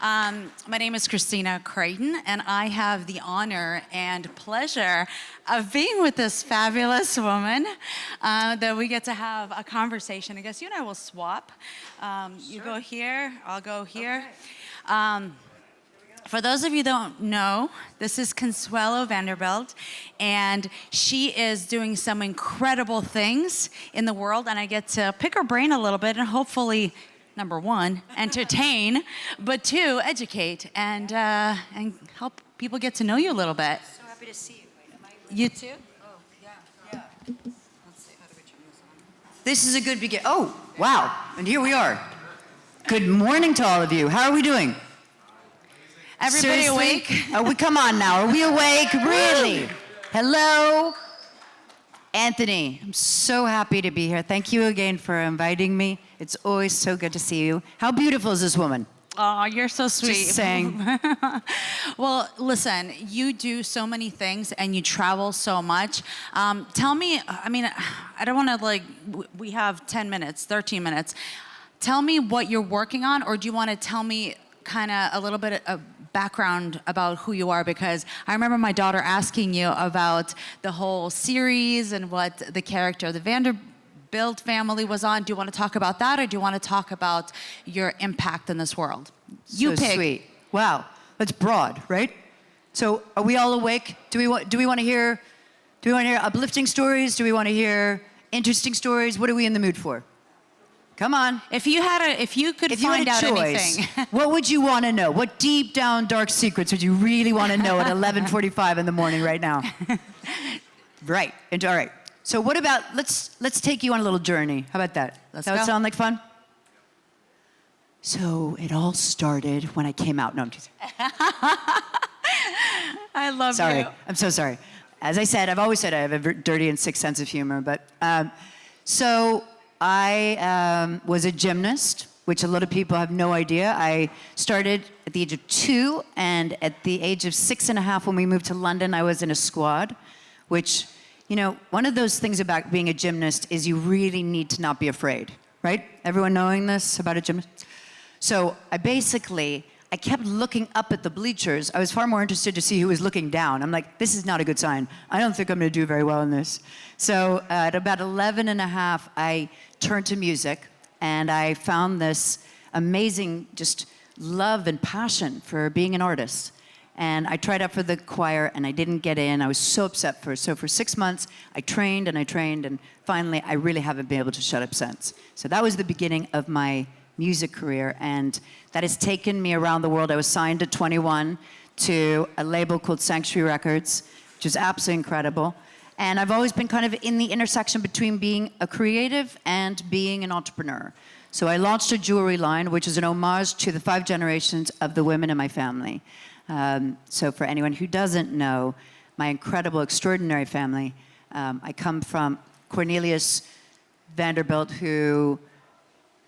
My name is Kristina Krykhtin, and I have the honor and pleasure of being with this fabulous woman that we get to have a conversation. I guess you and I will swap. You go here, I'll go here. Okay. For those of you who don't know, this is Consuelo Vanderbilt, and she is doing some incredible things in the world, and I get to pick her brain a little bit and hopefully, number one, entertain, but two, educate and help people get to know you a little bit. So happy to see you. You too? Oh, yeah. Let's see, how do we turn this on? This is a good beginning. Oh, wow, and here we are. Good morning to all of you. How are we doing? Everybody Seriously? awake? Come on now, are we awake? Really? Hello? Anthony, I'm so happy to be here. Thank you again for inviting me. It's always so good to see you. How beautiful is this woman? Oh, you're so sweet. Just saying. Well, listen, you do so many things and you travel so much. Tell me, I don't want to we have 10 minutes, 13 minutes. Tell me what you're working on, or do you want to tell me kind of a little bit of background about who you are? Because I remember my daughter asking you about the whole series and what the character of the Vanderbilt family was on. Do you want to talk about that, or do you want to talk about your impact in this world? You so pick. Sweet. Wow, that's broad, right? So are we all awake? Do we want to hear uplifting stories? Do we want to hear interesting stories? What are we in the mood for? Come on. If you could find out choice, anything. What would you want to know? What deep down dark secrets would you really want to know at 11:45 in the morning right now? Right. All right. So what about, let's take you on a little journey. How about that? Let's That go. sound like fun? So it all started when I came out. No, I'm just I love sorry. you. I'm so sorry. As I said, I've always said I have a dirty and sick sense of humor. But so I was a gymnast, which a lot of people have no idea. I started at the age of 2, and at the age of 6.5, when we moved to London, I was in a squad, which, one of those things about being a gymnast is you really need to not be afraid, right? Everyone knowing this about a gymnast? So I kept looking up at the bleachers. I was far more interested to see who was looking down. I'm like, this is not a good sign. I don't think I'm going to do very well in this. So at about 11.5, I turned to music, and I found this amazing just love and passion for being an artist. And I tried out for the choir, and I didn't get in. I was so upset So for 6 months, I trained, and finally, I really haven't been able to shut up since. So that was the beginning of my music career, and that has taken me around the world. I was signed at 21 to a label called Sanctuary Records, which is absolutely incredible. And I've always been kind of in the intersection between being a creative and being an entrepreneur. So I launched a jewelry line, which is an homage to the 5 generations of the women in my family. So for anyone who doesn't know, my incredible, extraordinary family, I come from Cornelius Vanderbilt, who,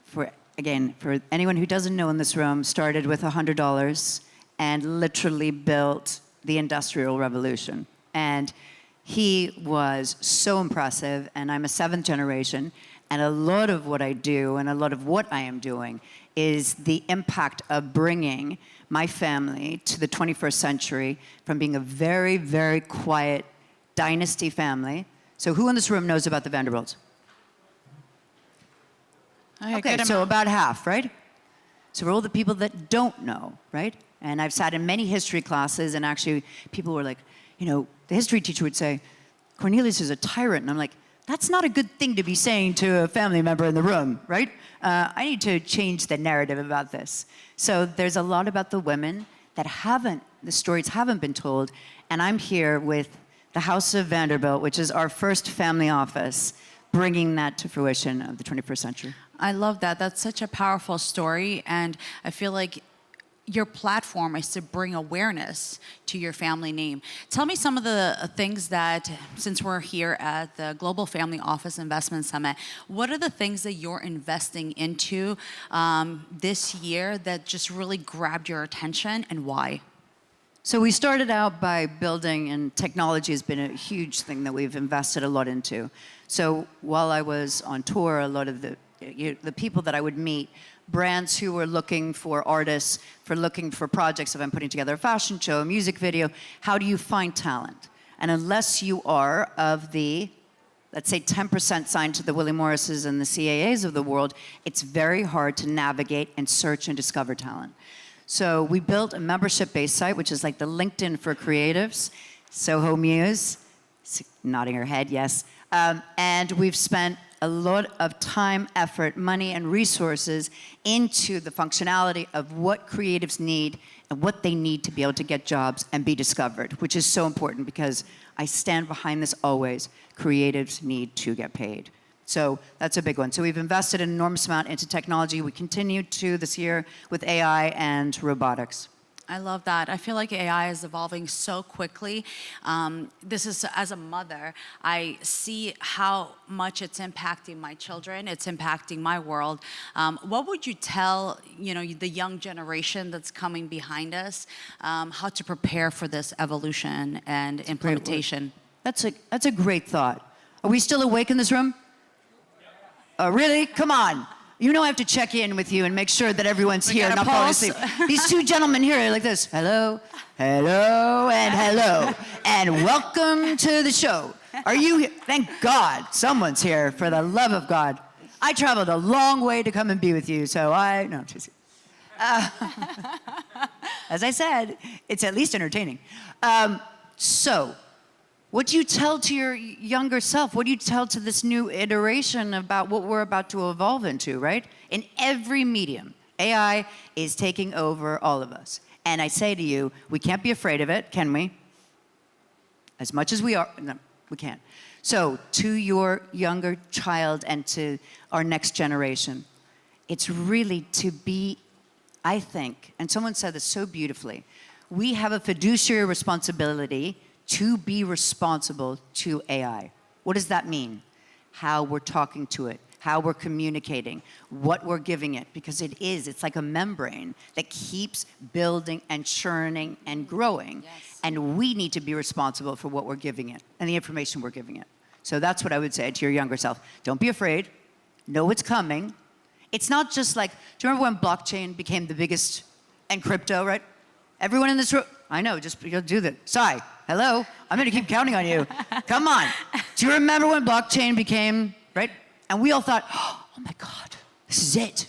for anyone who doesn't know in this room, started with $100 and literally built the Industrial Revolution. And he was so impressive, and I'm a 7th generation, and a lot of what I do and a lot of what I am doing is the impact of bringing my family to the 21st century from being a very, very quiet dynasty family. So who in this room knows about the Vanderbilts? Okay, so about half, right? So for all the people that don't know, right? And I've sat in many history classes, and actually people were like, the history teacher would say, Cornelius is a tyrant. And I'm like, that's not a good thing to be saying to a family member in the room, right? I need to change the narrative about this. So there's a lot about the women that the stories haven't been told. And I'm here with the House of Vanderbilt, which is our first family office, bringing that to fruition of the 21st century. I love that. That's such a powerful story, and I feel like your platform is to bring awareness to your family name. Tell me some of the things that, since we're here at the Global Family Office Investment Summit, what are the things that you're investing into this year that just really grabbed your attention, and why? So we started out by building, and technology has been a huge thing that we've invested a lot into. So while I was on tour, a lot of the people that I would meet brands who are looking for artists, for looking for projects. If I'm putting together a fashion show, a music video, how do you find talent? And unless you are of the, let's say 10% signed to the William Morrises and the CAAs of the world, it's very hard to navigate and search and discover talent. So we built a membership-based site, which is like the LinkedIn for creatives, Soho Muse, nodding her head, yes. And we've spent a lot of time, effort, money, and resources into the functionality of what creatives need and what they need to be able to get jobs and be discovered, which is so important because I stand behind this always. Creatives need to get paid. So that's a big one. So we've invested an enormous amount into technology. We continue to this year with AI and robotics. I love that. I feel like AI is evolving so quickly. This is, as a mother, I see how much it's impacting my children. It's impacting my world. What would you tell, the young generation that's coming behind us, how to prepare for this evolution and implementation? That's a great thought. Are we still awake in this room? Really? Come on. You know I have to check in with you and make sure that everyone's here, not falling asleep. These two gentlemen here are like this. Hello, hello, and hello. And welcome to the show. Are you here? Thank God someone's here, for the love of God. I traveled a long way to come and be with you, so no, just as I said, it's at least entertaining. So, what do you tell to your younger self? What do you tell to this new iteration about what we're about to evolve into, right? In every medium, AI is taking over all of us. And I say to you, we can't be afraid of it, can we? As much as we are, no, we can't. So, to your younger child and to our next generation, it's really to be, I think, and someone said this so beautifully, we have a fiduciary responsibility to be responsible to AI. What does that mean? How we're talking to it, how we're communicating, what we're giving it, because it's like a membrane that keeps building and churning and growing. Yes. And we need to be responsible for what we're giving it and the information we're giving it. So that's what I would say to your younger self. Don't be afraid. Know it's coming. It's not just like, do you remember when blockchain became the biggest, and crypto, right? Everyone in this room, I know, just do that. Sai, hello, I'm gonna keep counting on you. Come on. Do you remember when blockchain became, right? And we all thought, oh my God, this is it.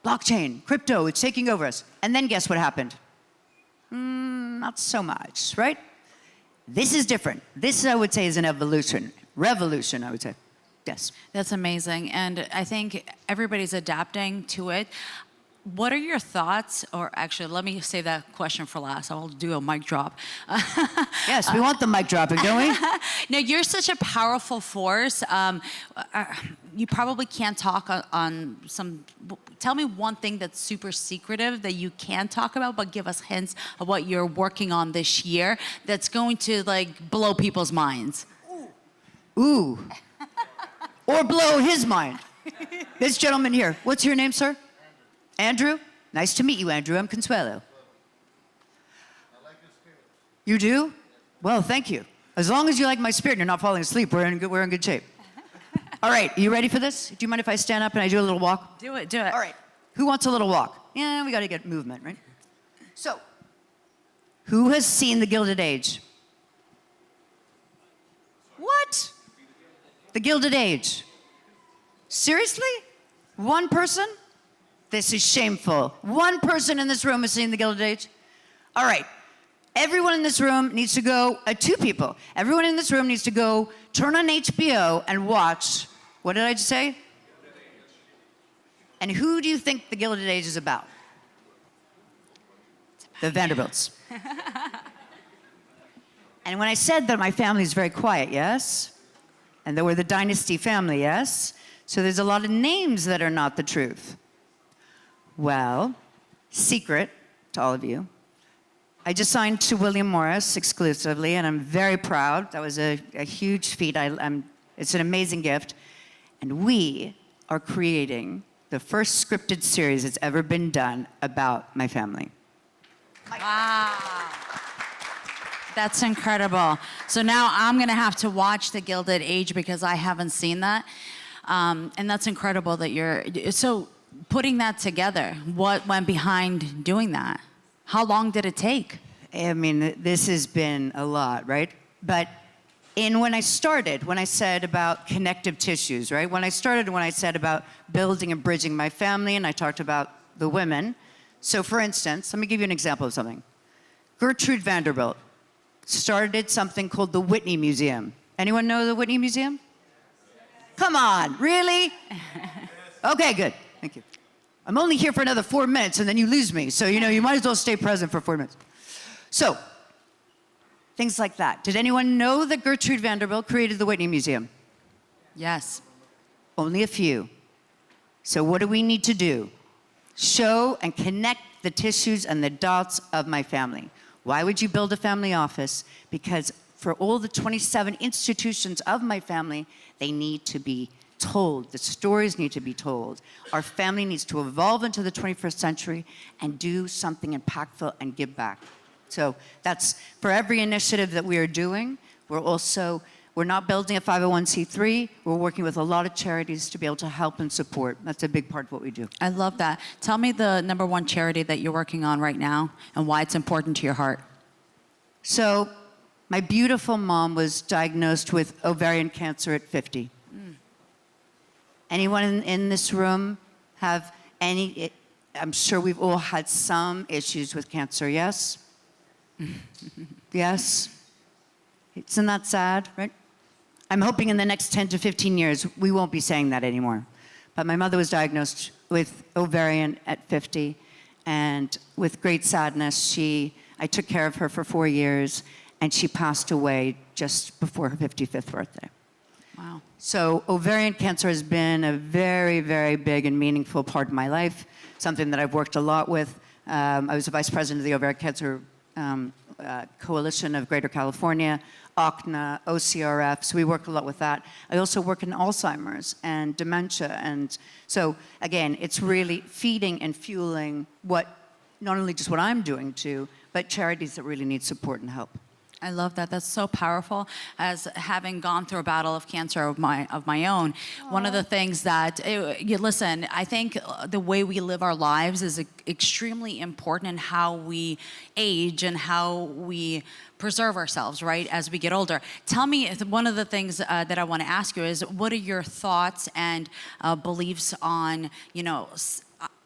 Blockchain, crypto, it's taking over us. And then guess what happened? Not so much, right? This is different. This, I would say, is an evolution. Revolution, I would say. Yes. That's amazing. And I think everybody's adapting to it. What are your thoughts, or actually, let me save that question for last. I'll do a mic drop. Yes, we want the mic dropping, don't we? No, you're such a powerful force. You probably can't talk on some, tell me one thing that's super secretive that you can talk about, but give us hints of what you're working on this year that's going to blow people's minds. Ooh. Or blow his mind. This gentleman here, what's your name, sir? Andrew? Nice to meet you, Andrew. I'm Consuelo. I like your spirit. You do? Well, thank you. As long as you like my spirit and you're not falling asleep, we're in good shape. All right, you ready for this? Do you mind if I stand up and I do a little walk? Do it, do it. All right. Who wants a little walk? Yeah, we got to get movement, right? So, who has seen The Gilded Age? What? The Gilded Age. Seriously? One person? This is shameful. One person in this room has seen The Gilded Age? All right. Everyone in this room needs to go, two people. Everyone in this room needs to go turn on HBO and watch, what did I just say? And who do you think The Gilded Age is about? The Vanderbilts. And when I said that my family is very quiet, yes? And that we're the dynasty family, yes? So there's a lot of names that are not the truth. Well, secret to all of you, I just signed to William Morris exclusively, and I'm very proud. That was a huge feat. It's an amazing gift. And we are creating the first scripted series that's ever been done about my family. Wow. That's incredible. So now I'm going to have to watch The Gilded Age because I haven't seen that. And that's incredible that you're... So putting that together? What went behind doing that? How long did it take? I mean, this has been a lot, right? But when I said about connective tissues, right? When I said about building and bridging my family, and I talked about the women. So for instance, let me give you an example of something. Gertrude Vanderbilt started something called the Whitney Museum. Anyone know the Whitney Museum? Come on, really? Okay, good, thank you. I'm only here for another 4 minutes and then you lose me. So, you might as well stay present for 4 minutes. So, things like that. Did anyone know that Gertrude Vanderbilt created the Whitney Museum? Yes. Only a few. So what do we need to do? Show and connect the tissues and the dots of my family. Why would you build a family office? Because for all the 27 institutions of my family, they need to be told. The stories need to be told. Our family needs to evolve into the 21st century and do something impactful and give back. So that's for every initiative that we are doing. We're not building a 501c3. We're working with a lot of charities to be able to help and support. That's a big part of what we do. I love that. Tell me the number one charity that you're working on right now and why it's important to your heart. So my beautiful mom was diagnosed with ovarian cancer at 50. Anyone in this room have any? I'm sure we've all had some issues with cancer, yes? Yes? Isn't that sad, right? I'm hoping in the next 10 to 15 years, we won't be saying that anymore. But my mother was diagnosed with ovarian at 50, and with great sadness, I took care of her for 4 years, and she passed away just before her 55th birthday. Wow. So ovarian cancer has been a very, very big and meaningful part of my life, something that I've worked a lot with. I was the vice president of the Ovarian Cancer Coalition of Greater California, OCNA, OCRF, so we work a lot with that. I also work in Alzheimer's and dementia, and so again, it's really feeding and fueling not only just what I'm doing too, but charities that really need support and help. I love that. That's so powerful. As having gone through a battle of cancer of my own, one of the things that listen, I think the way we live our lives is extremely important in how we age and how we preserve ourselves, right, as we get older. Tell me, one of the things that I want to ask you is, what are your thoughts and beliefs on,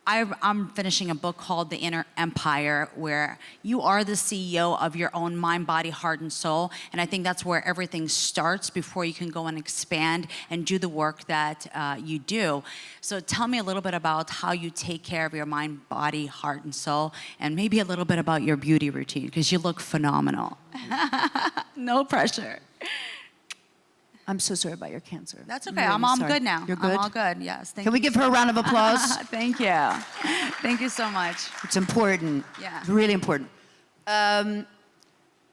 I'm finishing a book called The Inner Empire, where you are the CEO of your own mind, body, heart, and soul. And I think that's where everything starts before you can go and expand and do the work that you do. So tell me a little bit about how you take care of your mind, body, heart, and soul, and maybe a little bit about your beauty routine, because you look phenomenal. No pressure. I'm so sorry about your cancer. That's okay. Really I'm sorry. good now. You're good? I'm all good, yes. Thank Can we you give so her a round of much. applause? Thank you. Thank you so much. It's important. Yeah. It's really important.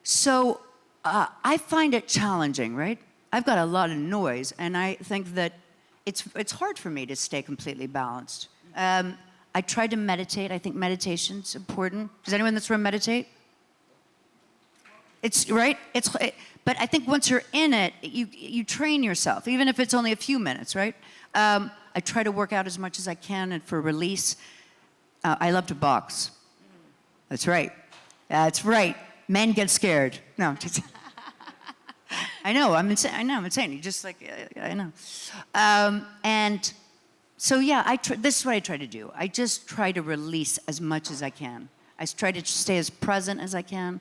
So I find it challenging, right? I've got a lot of noise, and I think that it's hard for me to stay completely balanced. I try to meditate. I think meditation's important. Does anyone in this room meditate? It's right. But I think once you're in it, you train yourself, even if it's only a few minutes, right? I try to work out as much as I can, and for release, I love to box. That's right. That's right. Men get scared. No, just, I know. I'm insane. I know. I'm insane. You just I know. And so yeah, this is what I try to do. I just try to release as much as I can. I try to stay as present as I can.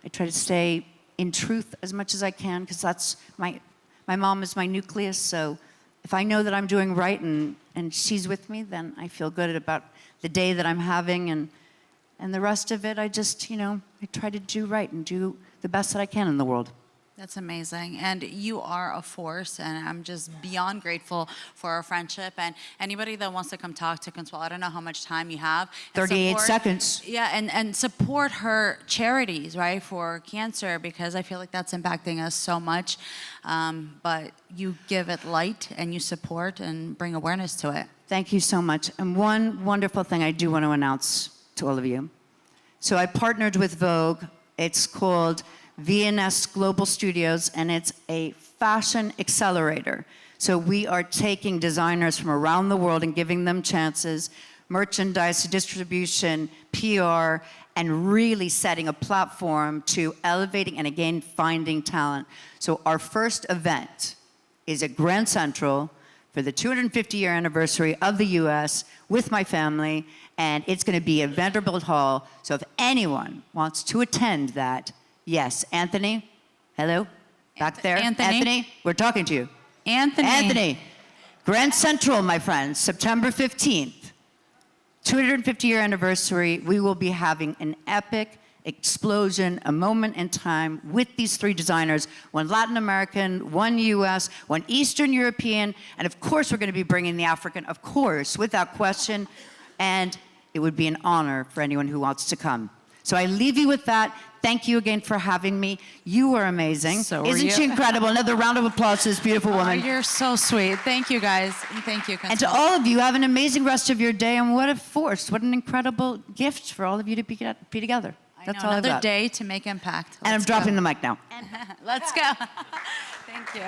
I try to stay in truth as much as I can, because that's my mom is my nucleus. So if I know that I'm doing right and she's with me, then I feel good about the day that I'm having, and the rest of it, I just, I try to do right and do the best that I can in the world. That's amazing. And you are a force, and I'm just beyond grateful for our friendship. And anybody that wants to come talk to Consuelo, I don't know how much time you have. 38 seconds. Yeah, and support her charities, right, for cancer, because I feel like that's impacting us so much. But you give it light, and you support and bring awareness to it. Thank you so much. And one wonderful thing I do want to announce to all of you. So I partnered with Vogue. It's called VNS Global Studios, and it's a fashion accelerator. So we are taking designers from around the world and giving them chances, merchandise, distribution, PR, and really setting a platform to elevating and again finding talent. So our first event is at Grand Central for the 250-year anniversary of the US with my family, and it's going to be at Vanderbilt Hall. So if anyone wants to attend that, yes, Anthony, hello, back there. Anthony, we're talking to you. Anthony. Grand Central, my friends, September 15th. 250-year anniversary, we will be having an epic explosion, a moment in time with these three designers, one Latin American, one US, one Eastern European, and of course we're going to be bringing the African, of course, without question, and it would be an honor for anyone who wants to come. So I leave you with that. Thank you again for having me. You are amazing. So are Isn't you. she incredible? Another round of applause to this beautiful Oh, woman. you're so sweet. Thank you, guys. And thank you, And to Consuelo. all of you, have an amazing rest of your day, and what a force, what an incredible gift for all of you to be together. I That's know, all I've another got. day to make impact. And I'm Let's dropping go. the mic now. Let's go. Thank you.